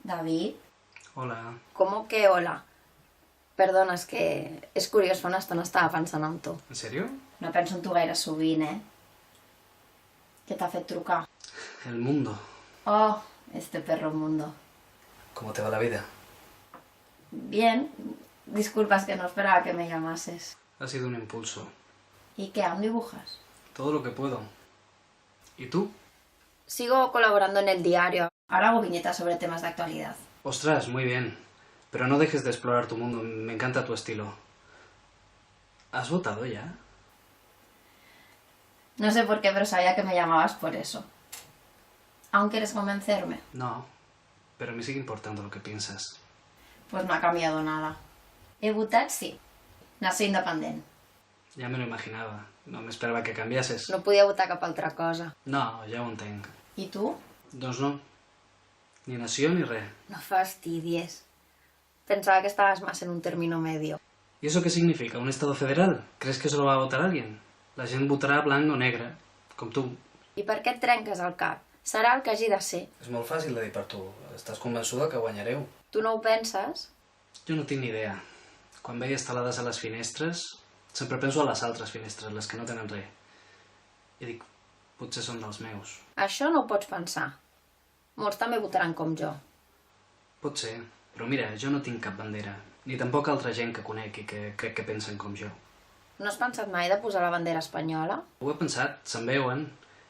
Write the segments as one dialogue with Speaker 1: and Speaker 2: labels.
Speaker 1: David,
Speaker 2: Hola.
Speaker 1: ¿cómo que hola? Perdona, és que és curiós, fa una estona estava pensant en tu.
Speaker 2: ¿En serio?
Speaker 1: No penso en tu gaire sovint, Què t'ha fet trucar?
Speaker 2: El mundo.
Speaker 1: Oh, este perro mundo.
Speaker 2: ¿Cómo te va la vida?
Speaker 1: Bien, disculpas que no esperaba que me llamases.
Speaker 2: Ha sido un impulso.
Speaker 1: ¿Y qué, aún dibujas?
Speaker 2: Todo lo que puedo. ¿Y tú?
Speaker 1: Sigo colaborando en el diario. Ahora hago viñetas sobre temas de actualidad.
Speaker 2: Ostras, muy bien. Pero no dejes de explorar tu mundo. Me encanta tu estilo. ¿Has votado ya?
Speaker 1: No sé por qué, pero sabía que me llamabas por eso. ¿Aún quieres convencerme?
Speaker 2: No. Pero me sigue importando lo que piensas.
Speaker 1: Pues no ha cambiado nada. He votat sí. Nació independent.
Speaker 2: Ya me lo imaginaba. No me esperaba que cambiases.
Speaker 1: No podia votar cap altra cosa.
Speaker 2: No, ja ho entenc.
Speaker 1: I tu?
Speaker 2: Doncs no. Ni nació ni res.
Speaker 1: No fastidies. Pensaba que estabas más en un término medio.
Speaker 2: ¿Y eso qué significa? ¿Un estado federal? ¿Crees que solo va a votar alguien? La gent votarà blanc o negre, com tu.
Speaker 1: I per què et trenques el cap? Serà el que hagi de ser.
Speaker 2: És molt fàcil de dir per tu. Estàs convençuda que guanyareu.
Speaker 1: Tu no ho penses?
Speaker 2: Jo no tinc ni idea. Quan veia estelades a les finestres, sempre penso a les altres finestres, les que no tenen res. I dic, potser són dels meus.
Speaker 1: Això no ho pots pensar. Molts també votaran com jo.
Speaker 2: Pot ser, però mira, jo no tinc cap bandera. Ni tampoc altra gent que conec i que crec que pensen com jo.
Speaker 1: No has pensat mai de posar la bandera espanyola?
Speaker 2: Ho he pensat, se'n veuen.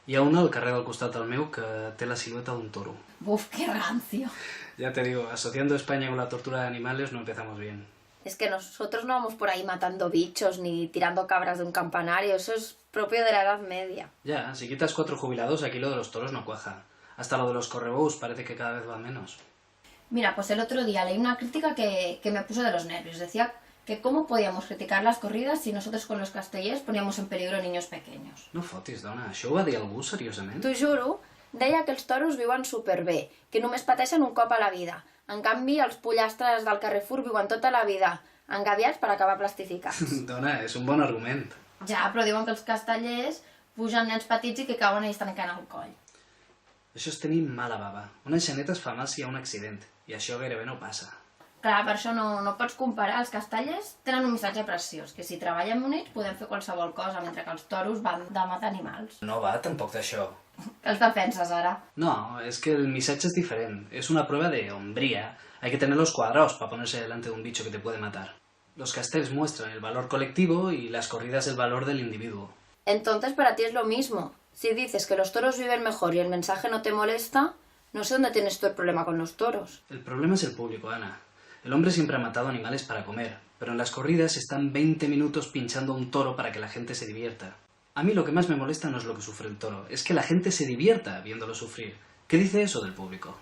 Speaker 2: Hi ha una al carrer del costat del meu que té la silueta d'un toro.
Speaker 1: Buf, qué rancio.
Speaker 2: Ya te digo, asociando España con la tortura de animales no empezamos bien.
Speaker 1: Es que nosotros no vamos por ahí matando bichos ni tirando cabras de un campanario. Eso es propio de la Edad Media.
Speaker 2: Ya, si quitas 4 jubilados, aquí lo de los toros no cuaja. Hasta lo de los correbous parece que cada vez va menos.
Speaker 1: Mira, pues el otro día leí una crítica que me puso de los nervios. Decía que cómo podíamos criticar las corridas si nosotros con los castellers poníamos en peligro niños pequeños.
Speaker 2: No fotis, dona, això ho va dir algú seriosament?
Speaker 1: T'ho juro, deia que els toros viuen superbé, que només pateixen un cop a la vida. En canvi, els pollastres del Carrefour viuen tota la vida, engaviats per acabar plastificats.
Speaker 2: Dona, és un bon argument.
Speaker 1: Ja, però diuen que els castellers pugen nens petits i que cauen i es trenquen el coll.
Speaker 2: Això és tenir mala bava. Una enxaneta es fa mal si hi ha un accident, i això gairebé no passa.
Speaker 1: Clar, per això no pots comparar. Els castellers tenen un missatge preciós, que si treballem units podem fer qualsevol cosa, mentre que els toros van de matar animals.
Speaker 2: No va tampoc d'això.
Speaker 1: Què els defenses ara?
Speaker 2: No, es que el missatge es diferent. Es una prueba de hombría. Hay que tenerlos cuadrados para ponerse delante de un bicho que te puede matar. Los castells muestran el valor colectivo y las corridas el valor del individuo.
Speaker 1: Entonces para ti es lo mismo. Si dices que los toros viven mejor y el mensaje no te molesta, no sé dónde tienes tú el problema con los toros.
Speaker 2: El problema es el público, Ana. El hombre siempre ha matado animales para comer, pero en las corridas están 20 minutos pinchando a un toro para que la gente se divierta. A mí lo que más me molesta no es lo que sufre el toro, es que la gente se divierta viéndolo sufrir. ¿Qué dice eso del público?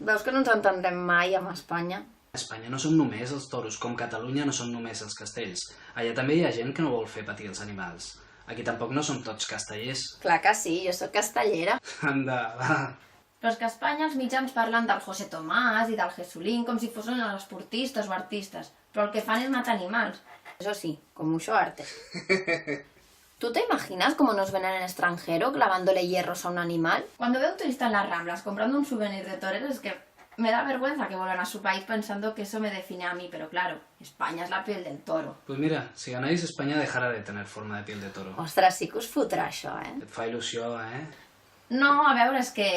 Speaker 1: Veus que no ens entendrem mai amb Espanya?
Speaker 2: A Espanya no són només els toros, com Catalunya no són només els castells. Allà també hi ha gent que no vol fer patir els animals. Aquí tampoc no som tots castellers.
Speaker 1: Clar que sí, jo sóc castellera.
Speaker 2: Anda, va.
Speaker 1: Però és que a Espanya els mitjans parlen del José Tomás i del Jesulín com si fossin els esportistes o artistes, però el que fan es matar animals. Eso sí, con mucho arte. ¿Tú te imaginas cómo nos ven en el extranjero clavándole hierros a un animal? Cuando veo a un turista en las Ramblas comprando un souvenir de toreros es que me da vergüenza que vuelvan a su país pensando que eso me define a mí, pero claro, España es la piel del toro.
Speaker 2: Pues mira, si ganáis España dejará de tener forma de piel de toro.
Speaker 1: Ostres, sí que us fotrà això,
Speaker 2: Et fa il·lusió, eh?
Speaker 1: No, a veure, és que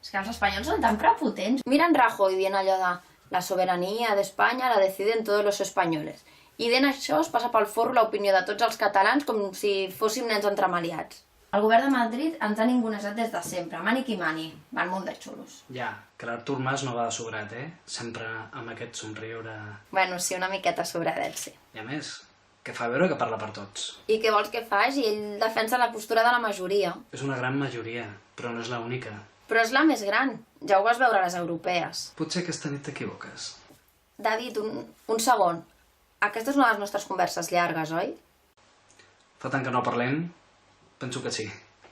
Speaker 1: els espanyols són tan prepotents. Mira en Rajoy dient allò de la soberanía de España la deciden todos los españoles. I dient això es passa pel forro l'opinió de tots els catalans com si fóssim nens entremaliats. El govern de Madrid ens ha ningunesat des de sempre, mani qui mani. Van molt de xulos.
Speaker 2: Ja, que l'Artur Mas no va de sobrat, eh? Sempre amb aquest somriure...
Speaker 1: Bueno, sí, una miqueta sobradet, sí.
Speaker 2: I a més, que fa veure que parla per tots.
Speaker 1: I què vols que faci? Ell defensa la postura de la majoria.
Speaker 2: És una gran majoria, però no és l'única.
Speaker 1: Però és la més gran. Ja ho vas veure a les europees.
Speaker 2: Potser aquesta nit t'equivoques.
Speaker 1: David, un segon. Aquesta és una de les nostres converses llargues, oi?
Speaker 2: Fa tant que no parlem, penso que sí,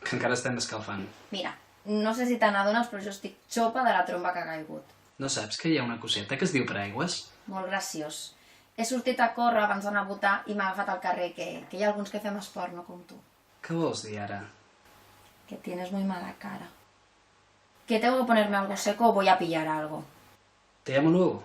Speaker 2: que encara estem escalfant.
Speaker 1: Mira, no sé si te n'adones, però jo estic xopa de la tromba que ha caigut.
Speaker 2: No saps que hi ha una coseta que es diu paraigües?
Speaker 1: Molt graciós. He sortit a córrer abans d'anar a votar i m'ha agafat al carrer, que hi ha alguns que fem esport, no com tu.
Speaker 2: Què vols dir ara?
Speaker 1: Que tienes muy mala cara. Que tengo que ponerme algo seco o voy a pillar algo.
Speaker 2: Te llamo luego.